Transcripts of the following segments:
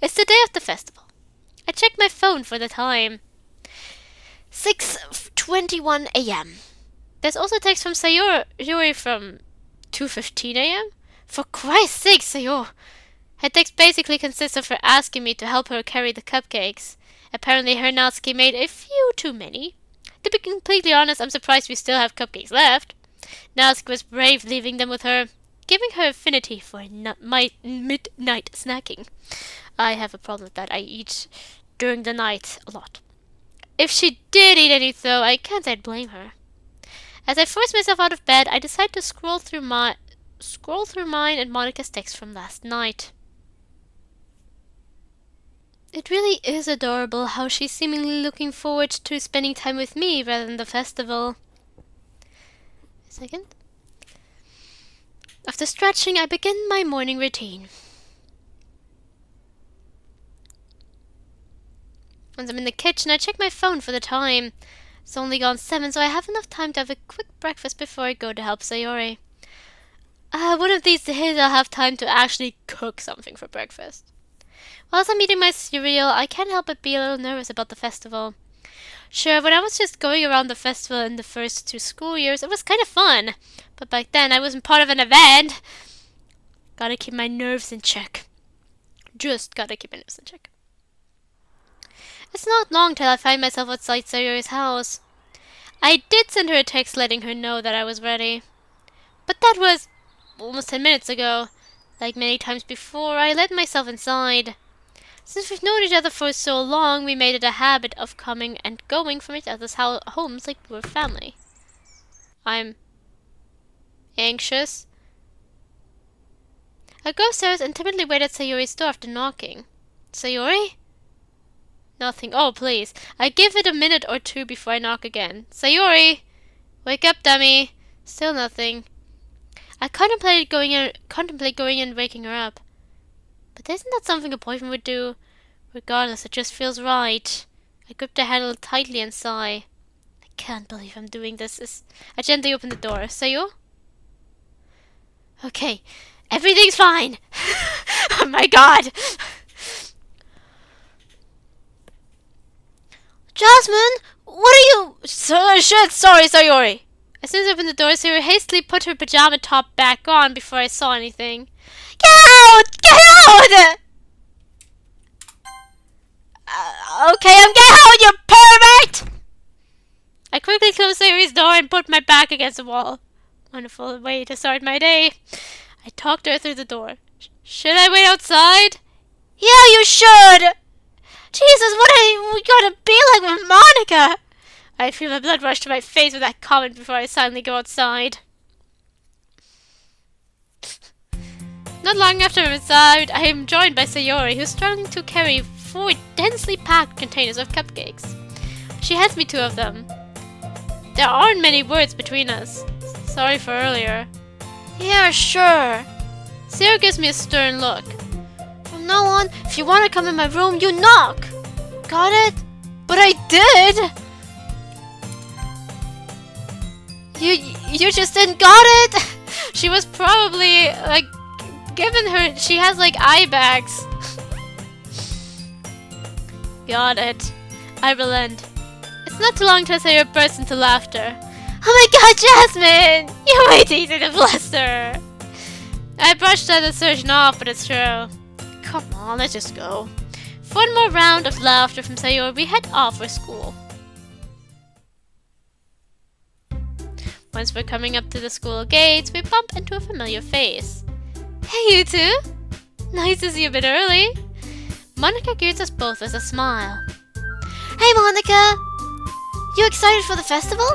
It's the day of the festival. I checked my phone for the time. 6:21 a.m. There's also a text from Sayori from 2:15 a.m. For Christ's sake, Sayori! Her text basically consists of her asking me to help her carry the cupcakes. Apparently her Natsuki made a few too many. To be completely honest, I'm surprised we still have cupcakes left. Natsuki was brave leaving them with her, giving her affinity for my midnight snacking. I have a problem with that. I eat during the night a lot. If she did eat any, though, I can't say I'd blame her. As I forced myself out of bed, I decided to scroll through mine and Monica's text from last night. It really is adorable how she's seemingly looking forward to spending time with me rather than the festival. A second. After stretching, I begin my morning routine. Once I'm in the kitchen, I check my phone for the time. It's only gone 7, so I have enough time to have a quick breakfast before I go to help Sayori. One of these days I'll have time to actually cook something for breakfast. Whilst I'm eating my cereal, I can't help but be a little nervous about the festival. Sure, when I was just going around the festival in the first 2 school years, it was kind of fun. But back then, I wasn't part of an event. Gotta keep my nerves in check. Just gotta keep my nerves in check. It's not long till I find myself outside Sayori's house. I did send her a text letting her know that I was ready. But that was almost 10 minutes ago. Like many times before, I let myself inside. Since we've known each other for so long, we made it a habit of coming and going from each other's homes like we were family. I'm anxious. I go upstairs and timidly wait at Sayori's door after knocking. Sayori? Nothing. Oh, please. I give it a minute or 2 before I knock again. Sayori! Wake up, dummy. Still nothing. I contemplate going in and waking her up. But isn't that something a boyfriend would do? Regardless, it just feels right. I grip the handle tightly and sigh. I can't believe I'm doing this. I gently open the door. Sayo? Okay, everything's fine. Oh my god. Jasmine, what are you? Shit, sorry, Sayori. As soon as I opened the door, Sayori hastily put her pajama top back on before I saw anything. Get out! Get out! Okay, I'm getting out, you pervert! I quickly closed Sayori's door and put my back against the wall. Wonderful way to start my day. I talked her through the door. Should I wait outside? Yeah, you should! Jesus, what are we gonna be like with Monica? I feel my blood rush to my face with that comment before I silently go outside. Not long after I'm inside, I am joined by Sayori, who's struggling to carry 4 densely packed containers of cupcakes. She hands me 2 of them. There aren't many words between us. Sorry for earlier. Yeah, sure. Sayori gives me a stern look. From now on, if you want to come in my room, you knock. Got it? But I did! You just didn't got it? She was probably, like, she has, like, eye bags. Got it. I relent. It's not too long till Sayori bursts into laughter. Oh my god, Jasmine! You're way too easy to bluster! I brushed that assertion off, but it's true. Come on, let's just go. For one more round of laughter from Sayori, we head off for school. Once we're coming up to the school gates, we bump into a familiar face. Hey, you two! Nice to see you a bit early. Monica greets us both with a smile. Hey, Monica! You excited for the festival?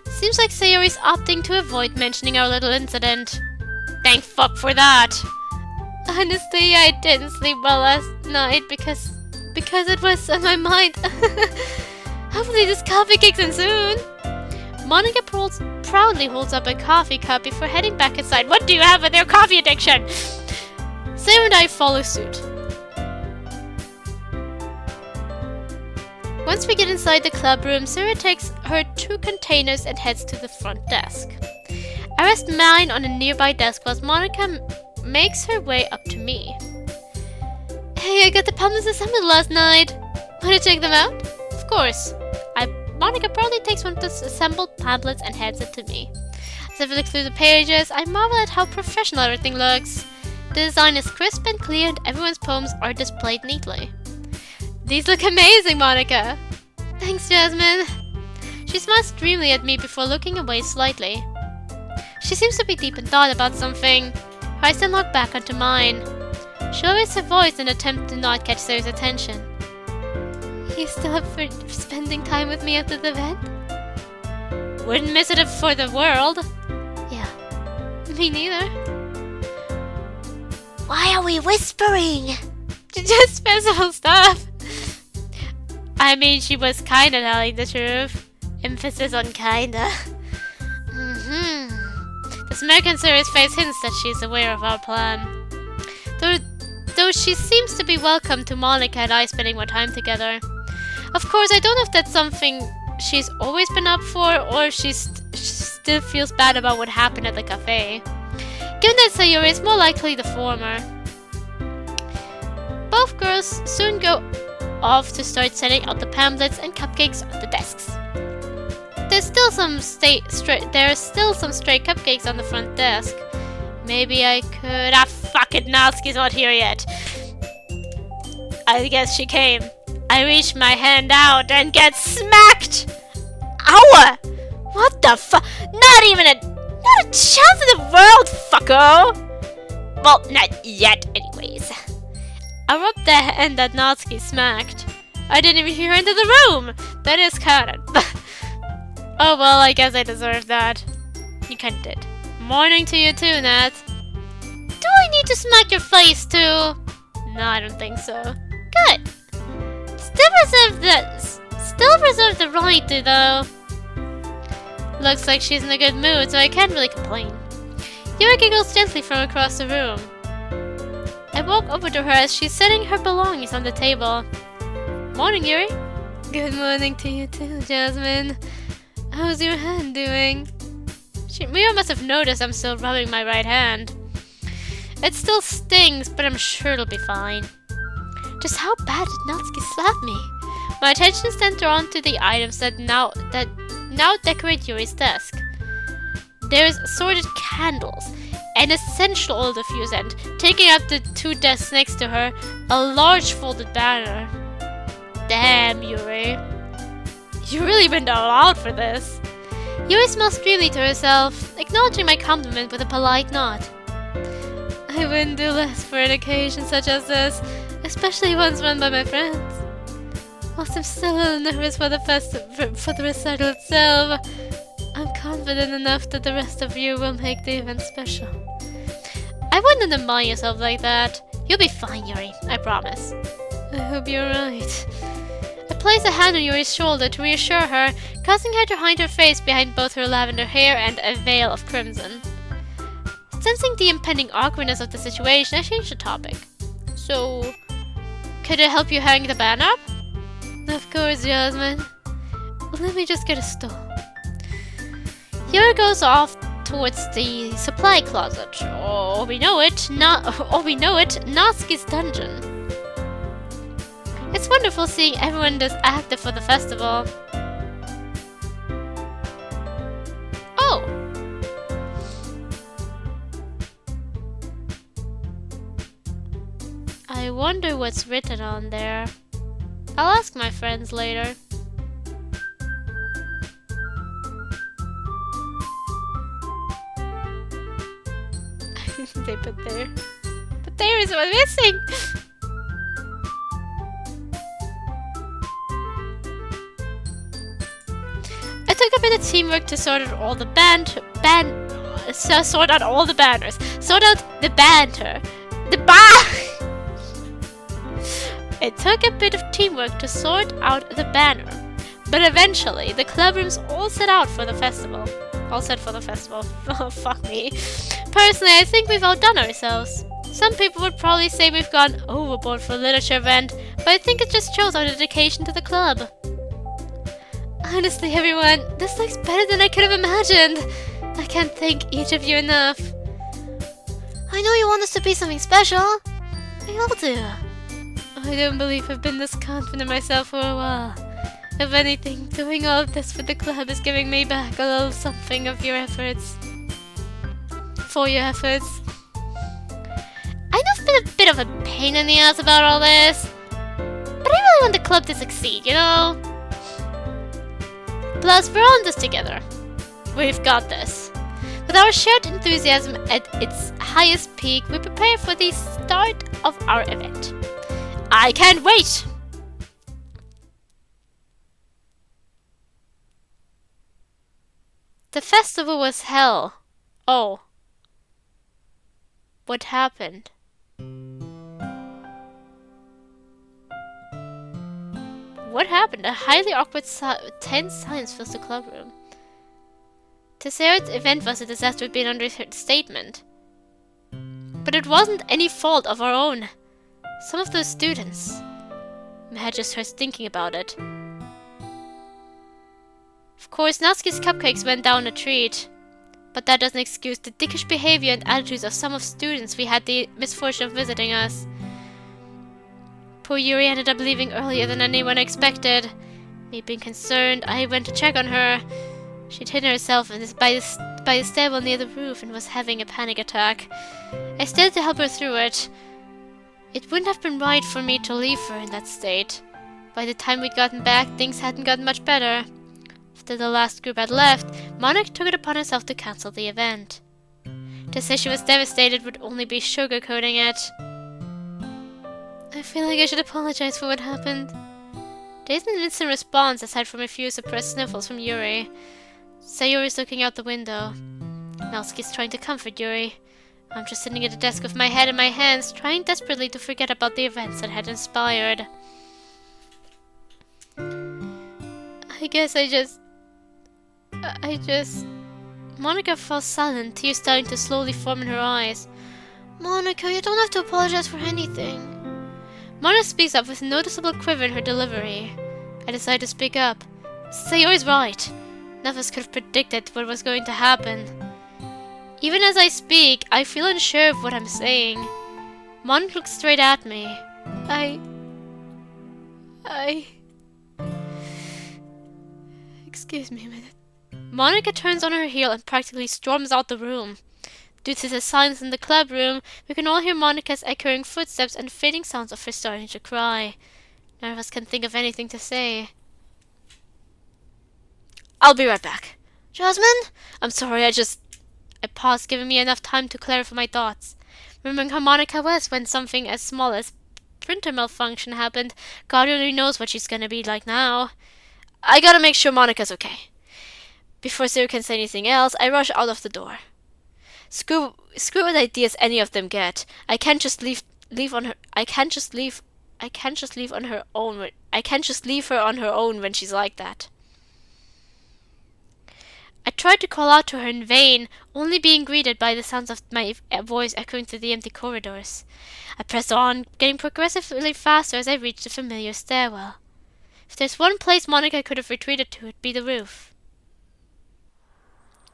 Seems like Sayori's opting to avoid mentioning our little incident. Thank fuck for that! Honestly, I didn't sleep well last night because it was on my mind. Hopefully this coffee kicks in soon. Monica proudly holds up a coffee cup before heading back inside. What do you have with your coffee addiction? Sarah and I follow suit. Once we get inside the club room, Sarah takes her 2 containers and heads to the front desk. I rest mine on a nearby desk whilst Monica makes her way up to me. Hey, I got the pamphlets assembled last night. Want to check them out? Of course. Monica proudly takes one of the assembled pamphlets and hands it to me. As I flick through the pages, I marvel at how professional everything looks. The design is crisp and clear and everyone's poems are displayed neatly. These look amazing, Monica! Thanks, Jasmine. She smiles dreamily at me before looking away slightly. She seems to be deep in thought about something. Her eyes then look back onto mine. She lowers her voice in an attempt to not catch Zoe's attention. You still up for spending time with me after the event? Wouldn't miss it for the world. Yeah, me neither. Why are we whispering? Just festival stuff. I mean, she was kinda telling the truth. Emphasis on kinda. The smirk on Zoe's face hints that she's aware of our plan. Though she seems to be welcome to Monica and I spending more time together. Of course, I don't know if that's something she's always been up for, or if she still feels bad about what happened at the cafe. Given that Sayuri is more likely the former. Both girls soon go off to start setting out the pamphlets and cupcakes on the desks. There's still some stray cupcakes on the front desk. Maybe I could. Fuck it, Natsuki's not here yet. I guess she came. I reach my hand out and get smacked! Ow! What the fuck? Not a chance in the world, fucko! Well, not yet, anyways. I rubbed the hand that Natsuki smacked. I didn't even hear her into the room! That is canon. Oh well, I guess I deserve that. You kinda did. Morning to you too, Nat. Do I need to smack your face too? No, I don't think so. Good. Still reserve the right to, though. Looks like she's in a good mood, so I can't really complain. Yuri giggles gently from across the room. I walk over to her as she's setting her belongings on the table. Morning, Yuri. Good morning to you too, Jasmine. How's your hand doing? Mira must have noticed I'm still rubbing my right hand. It still stings, but I'm sure it'll be fine. Just how bad did Natsuki slap me? My attention is then drawn to the items that now decorate Yuri's desk. There's assorted candles, an essential oil diffuse, and taking up the two desks next to her, a large folded banner. Damn, Yuri. You really went all out for this. Yuri smiles dreamily to herself, acknowledging my compliment with a polite nod. I wouldn't do less for an occasion such as this, especially ones run by my friends. Whilst I'm still a little nervous for the recital itself, I'm confident enough that the rest of you will make the event special. I wouldn't undermine yourself like that. You'll be fine, Yuri, I promise. I hope you're right. I place a hand on Yuri's shoulder to reassure her, causing her to hide her face behind both her lavender hair and a veil of crimson. Sensing the impending awkwardness of the situation, I changed the topic. So, could I help you hang the banner up? Of course, Jasmine. Let me just get a stool. Yuri goes off towards the supply closet. Or we know it, Natsuki's dungeon. It's wonderful seeing everyone this active for the festival. Oh! I wonder what's written on there. I'll ask my friends later. They put there. But there is one missing! I took a bit of teamwork to sort out all the sort out all the banners. Sort out the banter. It took a bit of teamwork to sort out the banner, but eventually the club room's all set for the festival. Oh, fuck me. Personally, I think we've outdone ourselves. Some people would probably say we've gone overboard for a literature event, but I think it just shows our dedication to the club. Honestly, everyone, this looks better than I could have imagined. I can't thank each of you enough. I know you want this to be something special. We all do. I don't believe I've been this confident in myself for a while. If anything, doing all of this for the club is giving me back a little something of your efforts. For your efforts. I know I've been a bit of a pain in the ass about all this, but I really want the club to succeed, you know? Plus, we're on this together. We've got this. With our shared enthusiasm at its highest peak, we prepare for the start of our event. I can't wait! The festival was hell. Oh. What happened? What happened? A highly awkward, tense silence fills the clubroom. To say our event was a disaster would be an understatement. But it wasn't any fault of our own. Some of those students. My head just hurts thinking about it. Of course, Natsuki's cupcakes went down a treat. But that doesn't excuse the dickish behavior and attitudes of some of students we had the misfortune of visiting us. Poor Yuri ended up leaving earlier than anyone expected. Me being concerned, I went to check on her. She'd hidden herself by the stairwell near the roof and was having a panic attack. I stayed to help her through it. It wouldn't have been right for me to leave her in that state. By the time we'd gotten back, things hadn't gotten much better. After the last group had left, Monica took it upon herself to cancel the event. To say she was devastated would only be sugarcoating it. I feel like I should apologize for what happened. There isn't an instant response aside from a few suppressed sniffles from Yuri. Sayori's looking out the window. Natsuki's trying to comfort Yuri. I'm just sitting at the desk with my head in my hands, trying desperately to forget about the events that had inspired. I guess I just... Monica fell silent, tears starting to slowly form in her eyes. Monica, you don't have to apologize for anything. Monica speaks up with a noticeable quiver in her delivery. I decide to speak up. Sayori's right. None of us could have predicted what was going to happen. Even as I speak, I feel unsure of what I'm saying. Monica looks straight at me. Excuse me a minute. Monica turns on her heel and practically storms out the room. Due to the silence in the club room, we can all hear Monica's echoing footsteps and fading sounds of her starting to cry. None of us can think of anything to say. I'll be right back. Jasmine? I'm sorry, I paused, giving me enough time to clarify my thoughts. Remembering how Monica was when something as small as printer malfunction happened, God only knows what she's gonna be like now. I gotta make sure Monica's okay. Before Zero can say anything else, I rush out of the door. Screw what ideas any of them get. I can't just leave her on her own when she's like that. I tried to call out to her in vain, only being greeted by the sounds of my voice echoing through the empty corridors. I pressed on, getting progressively faster as I reached the familiar stairwell. If there's one place Monica could have retreated to, it'd be the roof.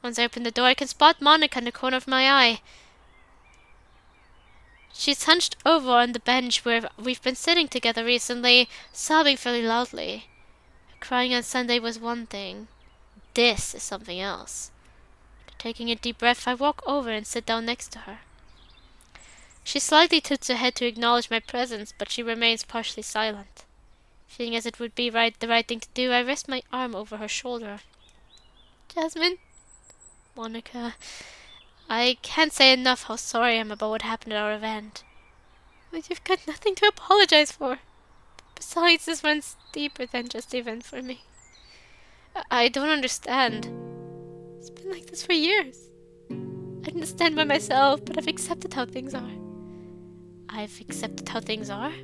Once I open the door, I can spot Monica in the corner of my eye. She's hunched over on the bench where we've been sitting together recently, sobbing fairly loudly. Crying on Sunday was one thing. This is something else. Taking a deep breath, I walk over and sit down next to her. She slightly tilts her head to acknowledge my presence, but she remains partially silent. Feeling as it would be the right thing to do, I rest my arm over her shoulder. Jasmine? Monica, I can't say enough how sorry I am about what happened at our event. But you've got nothing to apologize for. Besides, this runs deeper than just the event for me. I don't understand. It's been like this for years. I didn't stand by myself, but I've accepted how things are. I've accepted how things are?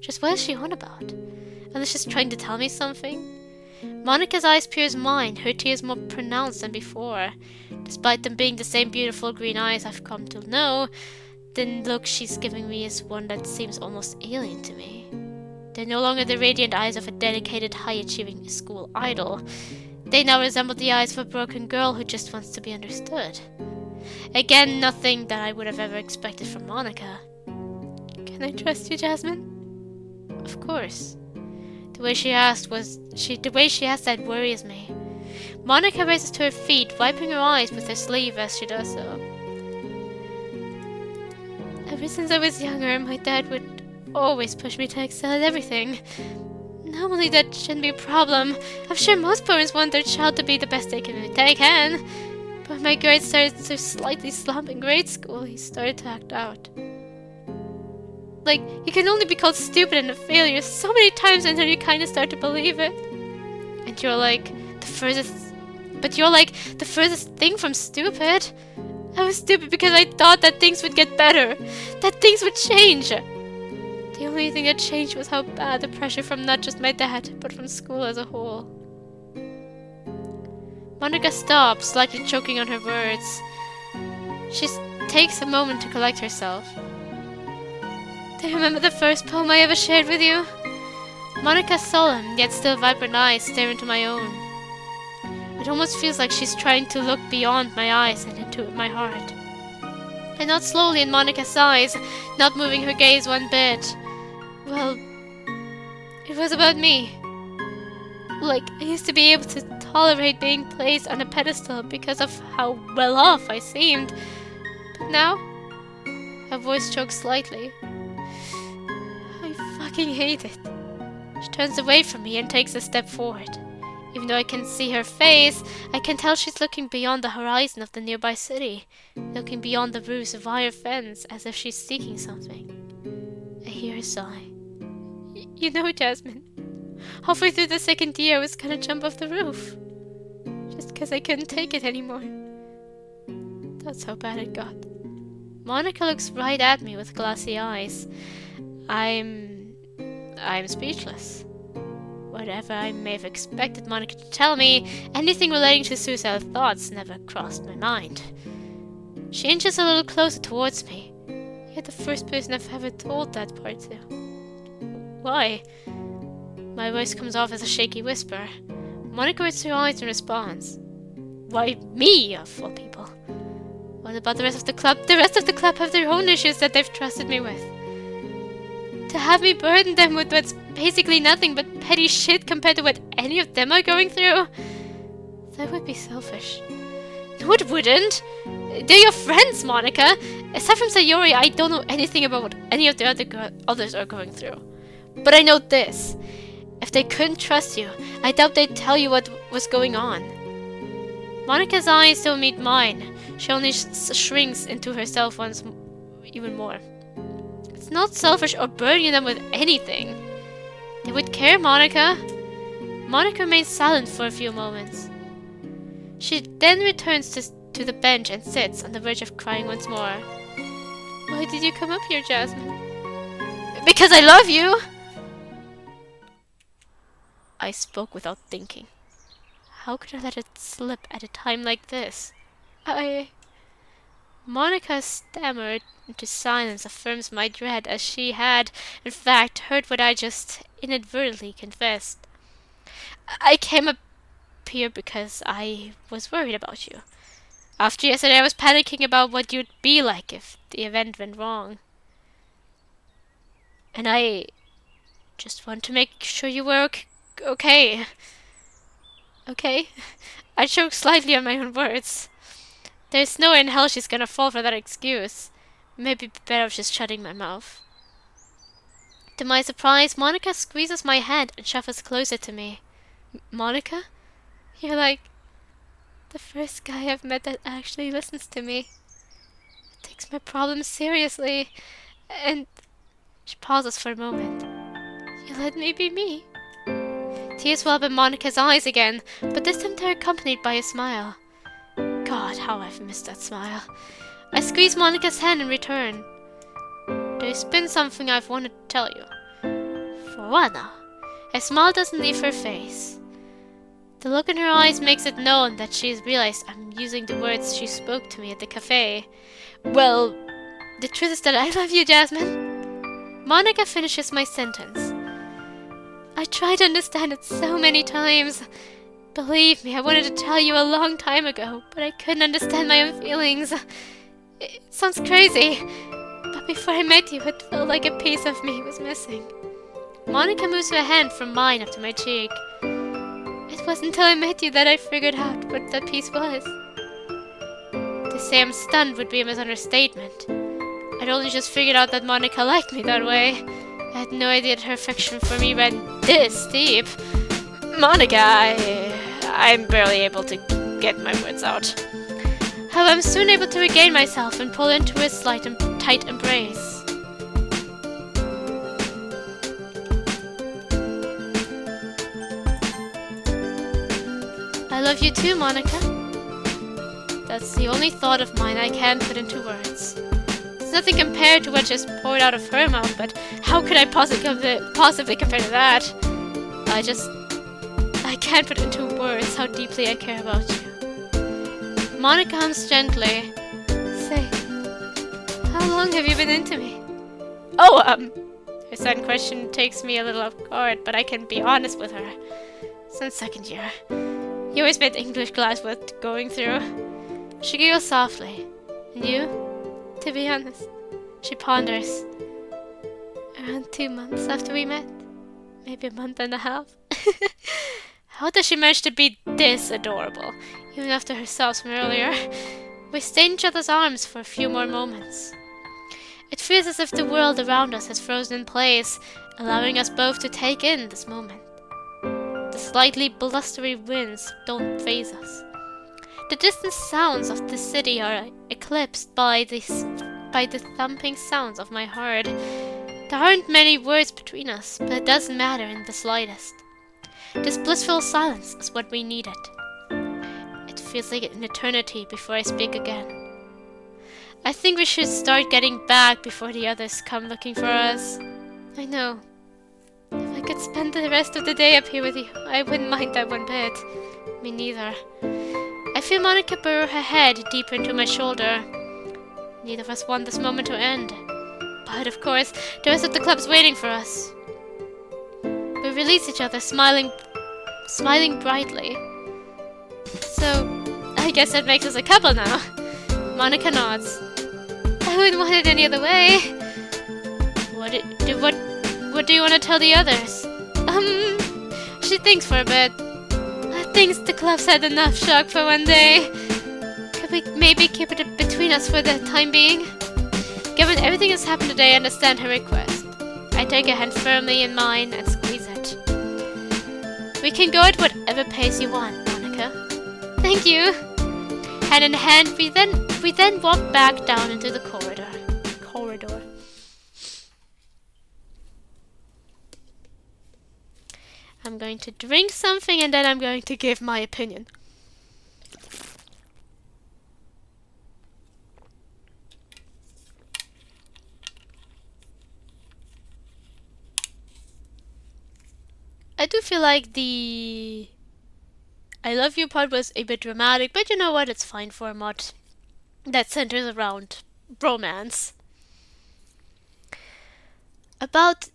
Just what is she on about? Alicia's trying to tell me something? Monica's eyes pierce mine, her tears more pronounced than before. Despite them being the same beautiful green eyes I've come to know, the look she's giving me is one that seems almost alien to me. They're no longer the radiant eyes of a dedicated, high-achieving school idol. They now resemble the eyes of a broken girl who just wants to be understood. Again, nothing that I would have ever expected from Monica. Can I trust you, Jasmine? Of course. The way she asked that worries me. Monica raises to her feet, wiping her eyes with her sleeve as she does so. Ever since I was younger, my dad would always push me to excel at everything. Normally that shouldn't be a problem. I'm sure most parents want their child to be the best they can. But when my grades started to slightly slump in grade school, he started to act out. Like, you can only be called stupid and a failure so many times until you kind of start to believe it. And you're like the furthest thing from stupid. I was stupid because I thought that things would get better, that things would change. The only thing that changed was how bad the pressure from not just my dad, but from school as a whole. Monica stops, slightly choking on her words. She takes a moment to collect herself. Do you remember the first poem I ever shared with you? Monica's solemn, yet still vibrant eyes stare into my own. It almost feels like she's trying to look beyond my eyes and into my heart. I nod slowly in Monica's eyes, not moving her gaze one bit. Well, it was about me. Like, I used to be able to tolerate being placed on a pedestal because of how well off I seemed. But now, her voice chokes slightly. I fucking hate it. She turns away from me and takes a step forward. Even though I can see her face, I can tell she's looking beyond the horizon of the nearby city, looking beyond the roof's wire fence as if she's seeking something. I hear her sigh. You know, Jasmine, halfway through the second year I was gonna jump off the roof. Just because I couldn't take it anymore. That's how bad it got. Monica looks right at me with glassy eyes. I'm speechless. Whatever I may have expected Monica to tell me, anything relating to suicidal thoughts never crossed my mind. She inches a little closer towards me. You're the first person I've ever told that part to. Why? My voice comes off as a shaky whisper. Monica raises her eyes in response. Why me, of all people? What about the rest of the club? The rest of the club have their own issues that they've trusted me with. To have me burden them with what's basically nothing but petty shit compared to what any of them are going through? That would be selfish. No, it wouldn't. They're your friends, Monica. Aside from Sayori, I don't know anything about what any of the others are going through. But I know this. If they couldn't trust you, I doubt they'd tell you what was going on. Monica's eyes don't meet mine. She only shrinks into herself once even more. It's not selfish or burdening them with anything. They would care, Monica. Monica remains silent for a few moments. She then returns to the bench and sits on the verge of crying once more. Why did you come up here, Jasmine? Because I love you! I spoke without thinking. How could I let it slip at a time like this? Monica stammered into silence, affirms my dread, as she had, in fact, heard what I just inadvertently confessed. I came up here because I was worried about you. After yesterday, I was panicking about what you'd be like if the event went wrong. And I just want to make sure you were okay. Okay? I choked slightly on my own words. There's nowhere in hell she's gonna fall for that excuse. Maybe better off just shutting my mouth. To my surprise, Monica squeezes my hand and shuffles closer to me. Monica? You're like the first guy I've met that actually listens to me. Takes my problems seriously. And she pauses for a moment. You let me be me. Tears well up in Monica's eyes again, but this time they're accompanied by a smile. God, how I've missed that smile. I squeeze Monica's hand in return. There's been something I've wanted to tell you. For what now? A smile doesn't leave her face. The look in her eyes makes it known that she's realized I'm using the words she spoke to me at the cafe. Well, the truth is that I love you, Jasmine. Monica finishes my sentence. I tried to understand it so many times. Believe me, I wanted to tell you a long time ago, but I couldn't understand my own feelings. It sounds crazy, but before I met you, it felt like a piece of me was missing. Monica moves her hand from mine up to my cheek. It wasn't until I met you that I figured out what that piece was. To say I'm stunned would be a misunderstatement. I'd only just figured out that Monica liked me that way. I had no idea that her affection for me ran this deep. Monica, I'm barely able to get my words out. However, I'm soon able to regain myself and pull into a slight and tight embrace. I love you too, Monica. That's the only thought of mine I can't put into words. It's nothing compared to what just poured out of her mouth, but how could I possibly compare to that? I can't put into words how deeply I care about you. Monica hums gently. Say, how long have you been into me? Oh, her sudden question takes me a little off guard, but I can be honest with her. Since second year. You always made English class worth going through. She giggles softly. And you? To be honest, she ponders. Around 2 months after we met. Maybe a month and a half. How does she manage to be this adorable? Even after her sobs from earlier. We stay in each other's arms for a few more moments. It feels as if the world around us has frozen in place, allowing us both to take in this moment. The slightly blustery winds don't faze us. The distant sounds of the city are eclipsed by the thumping sounds of my heart. There aren't many words between us, but it doesn't matter in the slightest. This blissful silence is what we needed. It feels like an eternity before I speak again. I think we should start getting back before the others come looking for us. I know. If I could spend the rest of the day up here with you, I wouldn't mind that one bit. Me neither. I feel Monica burrow her head deeper into my shoulder. Neither of us want this moment to end. But of course, the rest of the club's waiting for us. We release each other, smiling brightly. So, I guess that makes us a couple now. Monica nods. I wouldn't want it any other way. What do you want to tell the others? She thinks for a bit. I think the club's had enough shock for one day. Could we maybe keep it between us for the time being? Given everything that's happened today, I understand her request. I take her hand firmly in mine and squeeze it. We can go at whatever pace you want, Monica. Thank you. Hand in hand, we then walk back down into the corridor. I'm going to drink something and then I'm going to give my opinion. I do feel like the I love you part was a bit dramatic, but you know what? It's fine for a mod that centers around romance. About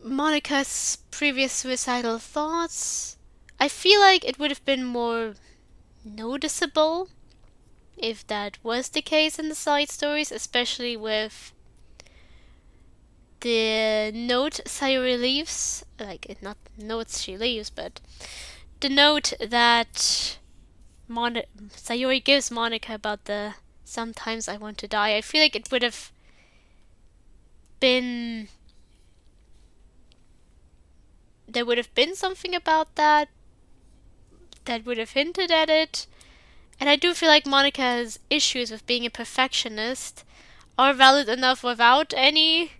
Monica's previous suicidal thoughts, I feel like it would have been more noticeable if that was the case in the side stories, especially with the note Sayuri leaves, like not notes she leaves, but the note that Sayuri gives Monica about the sometimes I want to die. I feel like it would have been there would have been something about that would have hinted at it. And I do feel like Monica's issues with being a perfectionist are valid enough without any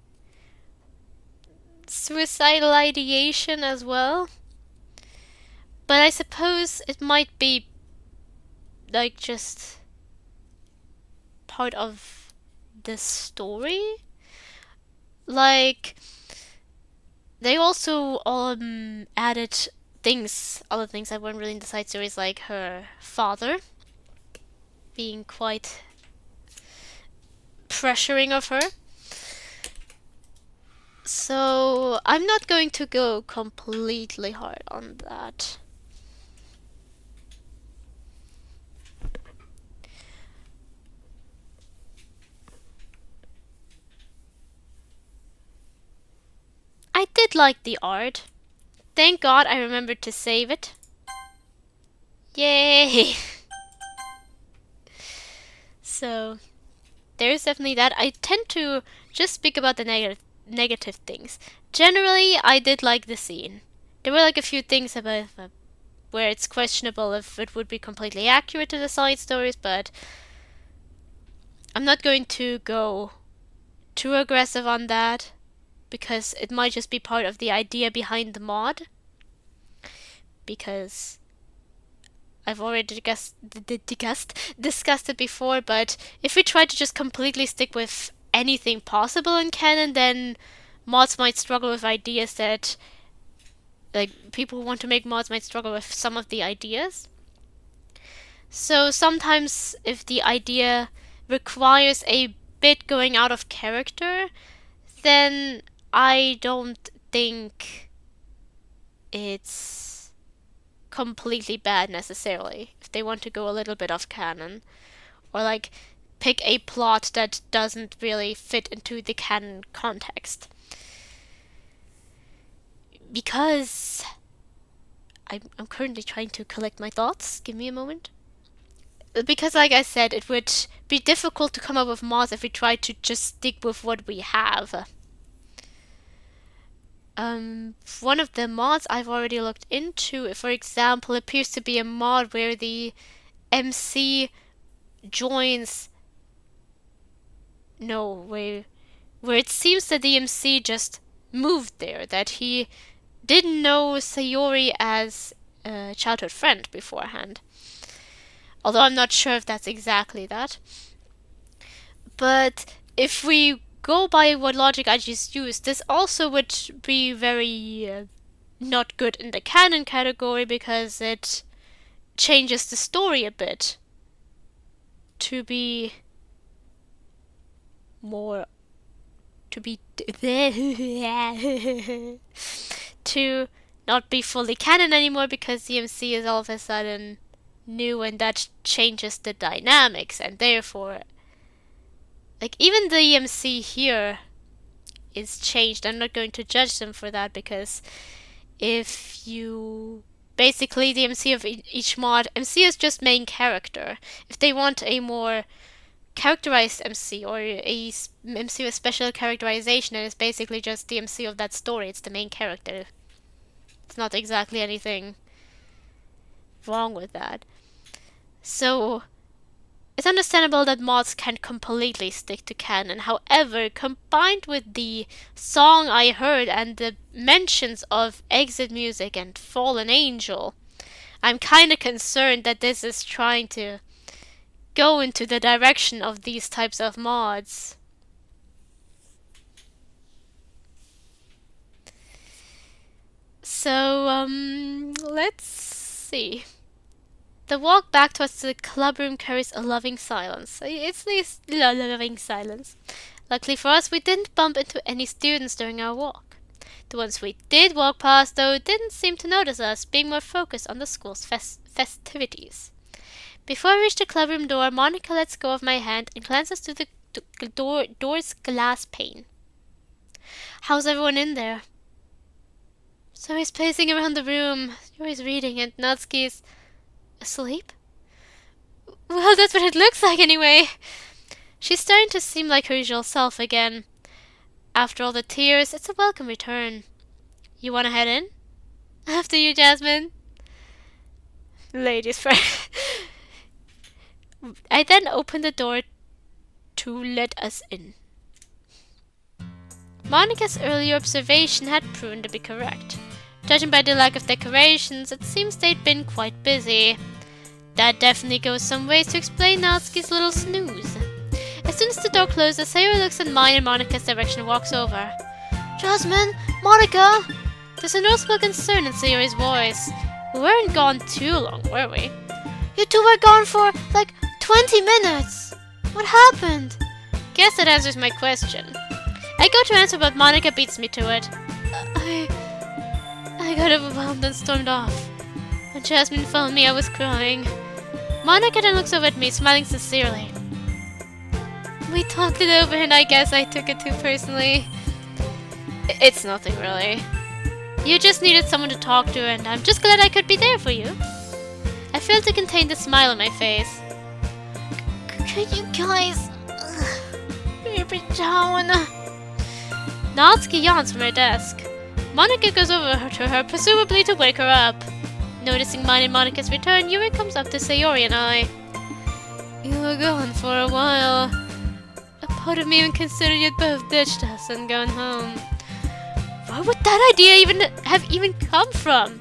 suicidal ideation as well. But I suppose it might be like just part of the story. Like they also added other things that weren't really in the side stories, like her father being quite pressuring of her. So I'm not going to go completely hard on that. I did did like the art. Thank God I remembered to save it. Yay! So, there's definitely that. I tend to just speak about the negative things. Generally, I did like the scene. There were like a few things about where it's questionable if it would be completely accurate to the side stories, but I'm not going to go too aggressive on that because it might just be part of the idea behind the mod. Because I've already discussed it before, but if we try to just completely stick with anything possible in canon, then mods might struggle with ideas that, like, people who want to make mods might struggle with some of the ideas. So sometimes if the idea requires a bit going out of character, then I don't think it's completely bad necessarily if they want to go a little bit off canon, or like pick a plot that doesn't really fit into the canon context. Because I'm currently trying to collect my thoughts. Give me a moment. Because like I said, it would be difficult to come up with mods if we tried to just stick with what we have. One of the mods I've already looked into, for example, appears to be a mod where the MC joins... No, where it seems that the MC just moved there, that he didn't know Sayori as a childhood friend beforehand. Although I'm not sure if that's exactly that. But if we go by what logic I just used, this also would be very not good in the canon category because it changes the story a bit to be more to not be fully canon anymore because the MC is all of a sudden new, and that changes the dynamics, and therefore, like, even the MC here is changed. I'm not going to judge them for that, because if you basically the MC of each mod, MC is just main character. If they want a more characterized MC or a MC with special characterization, and it's basically just the MC of that story, it's the main character. It's not exactly anything wrong with that. So it's understandable that mods can't completely stick to canon. However, combined with the song I heard and the mentions of exit music and Fallen Angel, I'm kinda concerned that this is trying to go into the direction of these types of mods. So, let's see. The walk back towards the clubroom carries a loving silence. It's this loving silence. Luckily for us, we didn't bump into any students during our walk. The ones we did walk past, though, didn't seem to notice us, being more focused on the school's festivities. Before I reached the clubroom door, Monica lets go of my hand and glances through the door's glass pane. How's everyone in there? Zoe's pacing around the room. Yuri's reading, and Natsuki's asleep? Well, that's what it looks like anyway. She's starting to seem like her usual self again. After all the tears, it's a welcome return. You want to head in? After you, Jasmine. Ladies first. I then opened the door to let us in. Monica's earlier observation had proven to be correct. Judging by the lack of decorations, it seems they'd been quite busy. That definitely goes some ways to explain Natsuki's little snooze. As soon as the door closes, Sayori looks at mine in Monica's direction and walks over. Jasmine! Monica! There's a noticeable concern in Sayori's voice. We weren't gone too long, were we? You two were gone for, like, 20 minutes! What happened? Guess that answers my question. I go to answer, but Monica beats me to it. I got overwhelmed and stormed off. When Jasmine found me, I was crying. Monica then looks over at me, smiling sincerely. We talked it over, and I guess I took it too personally. It's nothing, really. You just needed someone to talk to, and I'm just glad I could be there for you. I failed to contain the smile on my face. Could you guys maybe down? Natsuki yawns from her desk. Monika goes over to her, presumably to wake her up. Noticing mine and Monika's return, Yuri comes up to Sayori and I. You were gone for a while. A part of me even considered you'd both ditched us and gone home. Where would that idea have come from?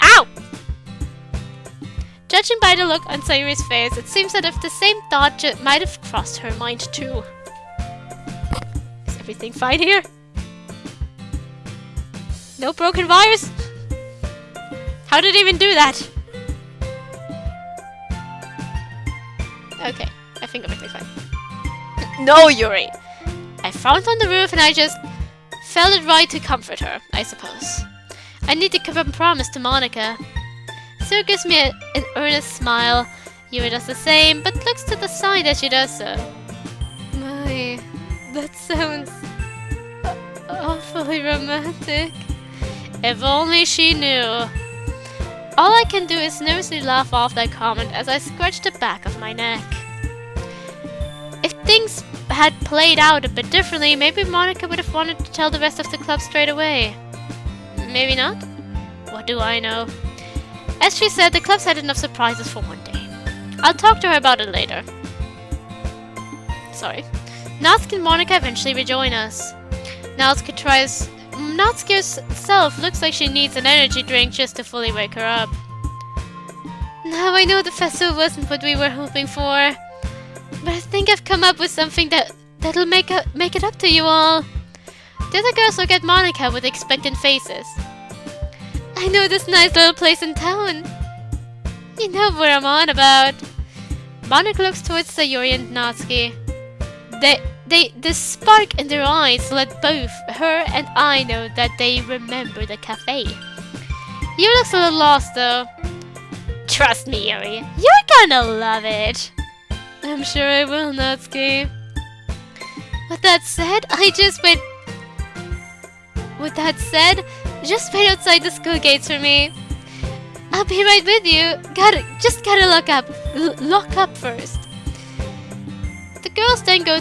Ow! Judging by the look on Sayori's face, it seems that if the same thought might have crossed her mind too. Is everything fine here? No broken wires? How did it even do that? Okay, I think everything's fine. No, Yuri! I frowned on the roof and I just felt it right to comfort her, I suppose. I need to keep a promise to Monika. Sue gives me an earnest smile. Yuri does the same, but looks to the side as she does so. My, that sounds awfully romantic. If only she knew. All I can do is nervously laugh off that comment as I scratch the back of my neck. If things had played out a bit differently, maybe Monika would have wanted to tell the rest of the club straight away. Maybe not? What do I know? As she said, the club's had enough surprises for one day. I'll talk to her about it later. Sorry. Natsuki and Monika eventually rejoin us. Natsuki's self looks like she needs an energy drink just to fully wake her up. Now I know the festival wasn't what we were hoping for, but I think I've come up with something that'll make it up to you all. The other girls look at Monika with expectant faces. I know this nice little place in town. You know what I'm on about. Monika looks towards Sayori and Natsuki. The spark in their eyes let both her and I know that they remember the cafe. Yuri looks a little lost though. Trust me, Yuri, you're gonna love it. I'm sure I will, Natsuki. With that said, just wait outside the school gates for me. I'll be right with you. Gotta lock up first. The girls then go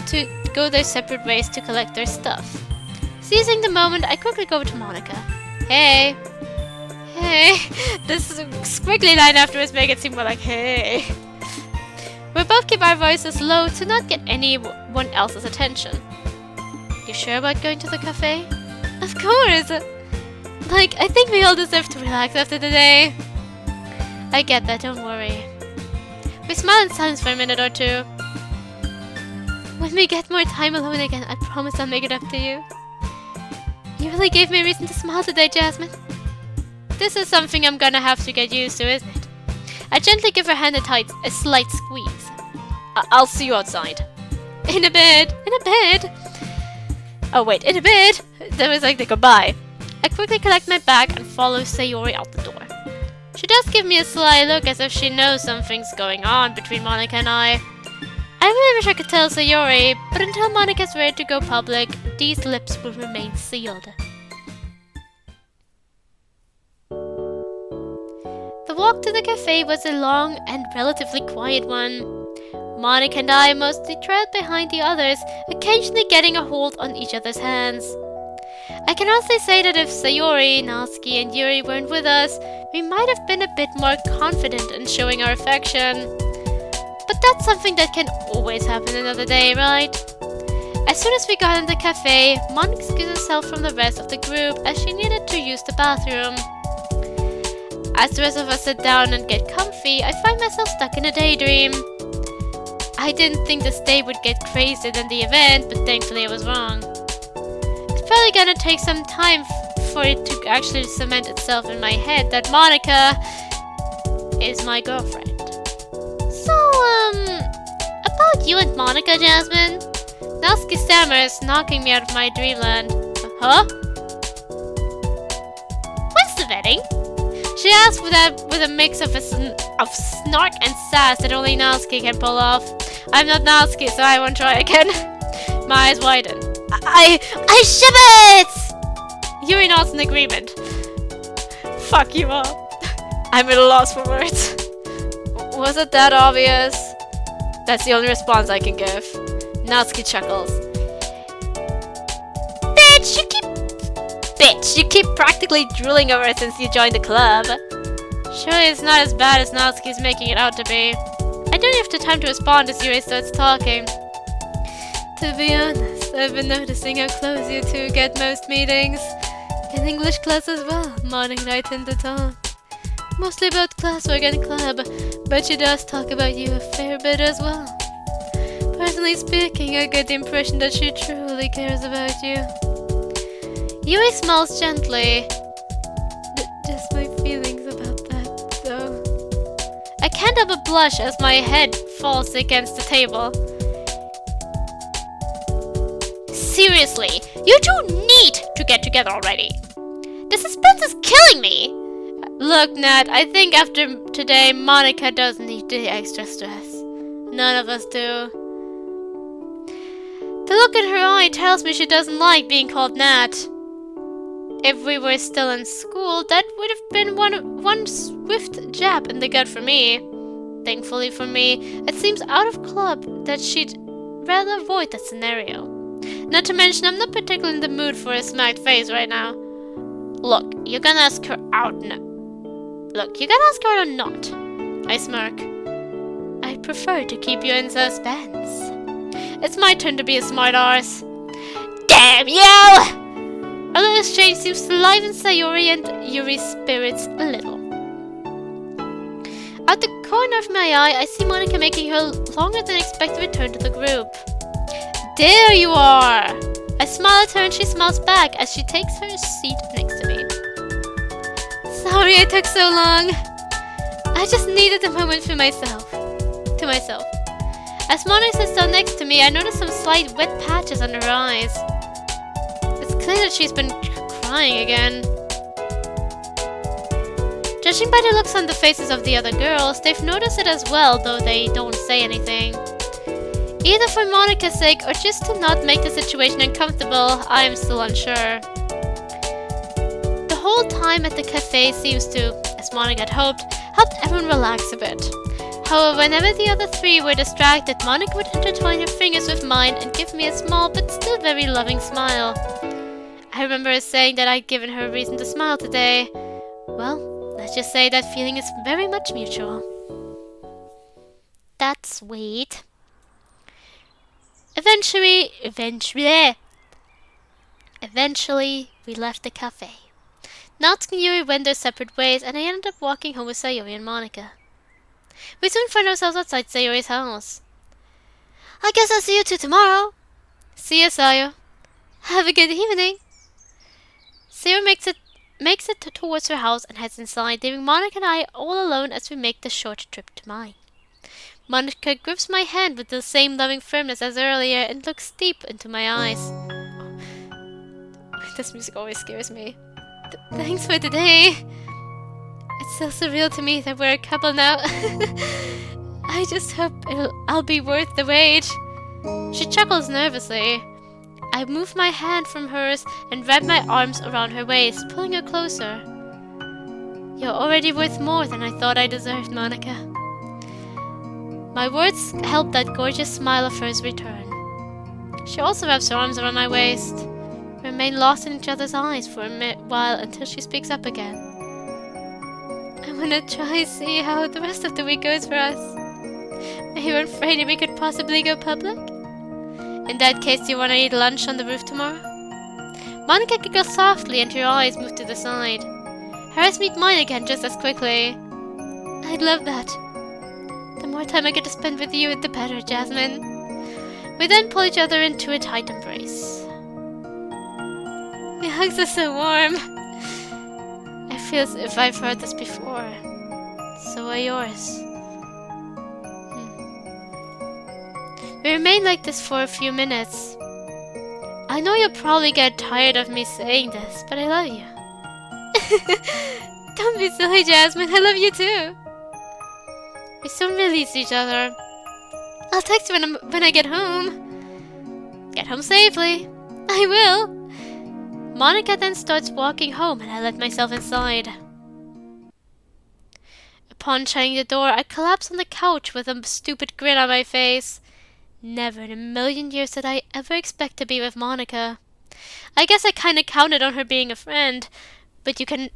their separate ways to collect their stuff. Seizing the moment, I quickly go over to Monika. Hey. This squiggly line afterwards make it seem more like hey. We both keep our voices low to not get anyone else's attention. You sure about going to the cafe? Of course! I think we all deserve to relax after the day. I get that, don't worry. We smile in silence for a minute or two. When we get more time alone again, I promise I'll make it up to you. You really gave me a reason to smile today, Jasmine. This is something I'm gonna have to get used to, isn't it? I gently give her hand a slight squeeze. I'll see you outside. In a bit. Oh wait, in a bit? That was like the goodbye. I quickly collect my bag and follow Sayori out the door. She does give me a sly look as if she knows something's going on between Monika and I. I really wish I could tell Sayori, but until Monika's ready to go public, these lips will remain sealed. The walk to the cafe was a long and relatively quiet one. Monika and I mostly trailed behind the others, occasionally getting a hold on each other's hands. I can honestly say that if Sayori, Natsuki, and Yuri weren't with us, we might have been a bit more confident in showing our affection. But that's something that can always happen another day, right? As soon as we got in the cafe, Monika excused herself from the rest of the group as she needed to use the bathroom. As the rest of us sit down and get comfy, I find myself stuck in a daydream. I didn't think this day would get crazier than the event, but thankfully I was wrong. It's probably gonna take some time for it to actually cement itself in my head that Monika is my girlfriend. So, about you and Monika, Jasmine? Natsuki stammers, knocking me out of my dreamland. Huh? When's the wedding? She asks with a mix of snark and sass that only Natsuki can pull off. I'm not Natsuki, so I won't try again. My eyes widen. I ship it! Yuri nods in agreement. fuck you up. I'm at a loss for words. Was it that obvious? That's the only response I can give. Natsuki chuckles. Bitch, you keep practically drooling over it since you joined the club. Surely it's not as bad as Natsuki's making it out to be. I don't have the time to respond as Yuri starts talking. To be honest, I've been noticing how close you two get most meetings. In English class as well, Monica and I tend to talk. Mostly about classwork and club, but she does talk about you a fair bit as well. Personally speaking, I get the impression that she truly cares about you. Yuri smiles gently. Just my feelings about that, though. I can't help but blush as my head falls against the table. Seriously, you two need to get together already. The suspense is killing me. Look, Nat, I think after today, Monica doesn't need the extra stress. None of us do. The look in her eye tells me she doesn't like being called Nat. If we were still in school, that would have been one swift jab in the gut for me. Thankfully for me, it seems out of club that she'd rather avoid that scenario. Not to mention, I'm not particularly in the mood for a smacked face right now. Look, you can ask her out Look, you can ask her out or not. I smirk. I prefer to keep you in suspense. It's my turn to be a smart arse. Damn you! Our little exchange seems to liven Sayori and Yuri's spirits a little. Out the corner of my eye, I see Monica making her longer than expected return to the group. There you are! I smile at her and she smiles back as she takes her seat next to me. Sorry I took so long. I just needed a moment for myself. To myself. As Monica sits down next to me, I notice some slight wet patches under her eyes. It's clear that she's been crying again. Judging by the looks on the faces of the other girls, they've noticed it as well, though they don't say anything. Either for Monica's sake or just to not make the situation uncomfortable, I am still unsure. The whole time at the cafe seems to, as Monica had hoped, helped everyone relax a bit. However, whenever the other three were distracted, Monica would intertwine her fingers with mine and give me a small but still very loving smile. I remember her saying that I'd given her a reason to smile today. Well, let's just say that feeling is very much mutual. That's sweet. Eventually, we left the cafe. Natsuki and Yuri went their separate ways, and I ended up walking home with Sayori and Monica. We soon find ourselves outside Sayori's house. I guess I'll see you two tomorrow. See ya, Sayo. Have a good evening. Sayori makes it towards her house and heads inside, leaving Monica and I all alone as we make the short trip to mine. Monica grips my hand with the same loving firmness as earlier and looks deep into my eyes. This music always scares me. Thanks for today. It's so surreal to me that we're a couple now. I just hope I'll be worth the wait. She chuckles nervously. I move my hand from hers and wrap my arms around her waist, pulling her closer. You're already worth more than I thought I deserved, Monica. My words help that gorgeous smile of hers return. She also wraps her arms around my waist. We remain lost in each other's eyes for a while until she speaks up again. I want to try and see how the rest of the week goes for us. Are you afraid that we could possibly go public? In that case, do you want to eat lunch on the roof tomorrow? Monica giggles softly and her eyes move to the side. Her eyes meet mine again just as quickly. I'd love that. The more time I get to spend with you, the better, Jasmine. We then pull each other into a tight embrace. Your hugs are so warm. I feel as if I've heard this before. So are yours. We remain like this for a few minutes. I know you'll probably get tired of me saying this, but I love you. Don't be silly, Jasmine. I love you too. We soon release each other. I'll text you when I get home. Get home safely. I will. Monica then starts walking home and I let myself inside. Upon shutting the door, I collapsed on the couch with a stupid grin on my face. Never in a million years did I ever expect to be with Monica. I guess I kinda counted on her being a friend, but you can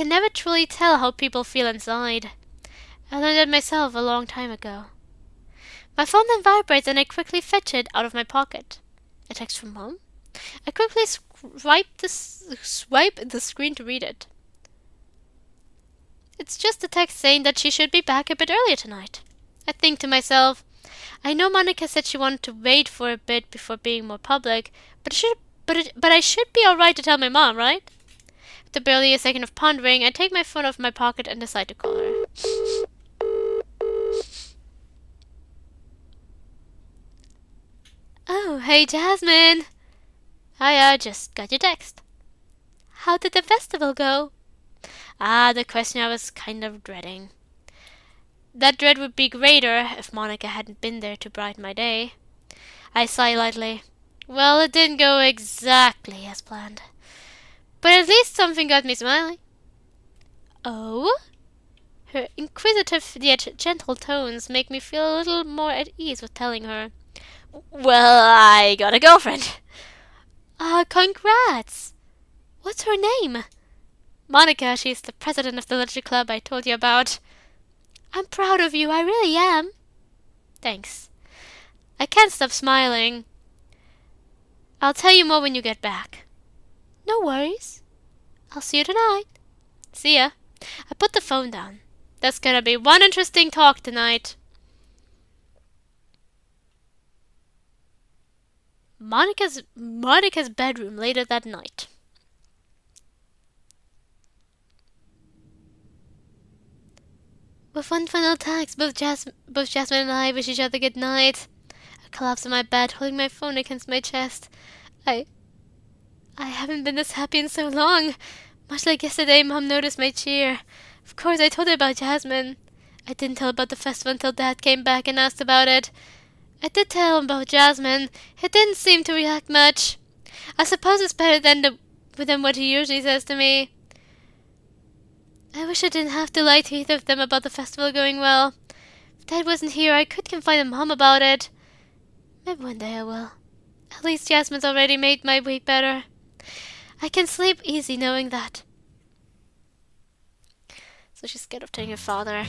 never truly tell how people feel inside. I learned that myself a long time ago. My phone then vibrates and I quickly fetch it out of my pocket. A text from Mom? I quickly swipe the screen to read it. It's just a text saying that she should be back a bit earlier tonight. I think to myself, I know Monica said she wanted to wait for a bit before being more public, but I should be alright to tell my mom, right? After barely a second of pondering, I take my phone off my pocket and decide to call her. Oh, hey Jasmine! Hiya, just got your text. How did the festival go? Ah, the question I was kind of dreading. That dread would be greater if Monica hadn't been there to brighten my day. I sigh lightly. Well, it didn't go exactly as planned. But at least something got me smiling. Oh? Her inquisitive yet gentle tones make me feel a little more at ease with telling her. Well, I got a girlfriend. Congrats! What's her name? Monica, she's the president of the literature club I told you about. I'm proud of you, I really am. Thanks. I can't stop smiling. I'll tell you more when you get back. No worries. I'll see you tonight. See ya. I put the phone down. That's gonna be one interesting talk tonight. Monica's bedroom later that night. With one final text, both Jasmine and I wish each other good night. I collapse on my bed, holding my phone against my chest. I haven't been this happy in so long. Much like yesterday, Mom noticed my cheer. Of course, I told her about Jasmine. I didn't tell about the festival until Dad came back and asked about it. I did tell him about Jasmine. He didn't seem to react much. I suppose it's better than what he usually says to me. I wish I didn't have to lie to either of them about the festival going well. If Dad wasn't here, I could confide in Mom about it. Maybe one day I will. At least Jasmine's already made my week better. I can sleep easy knowing that. So she's scared of telling her father.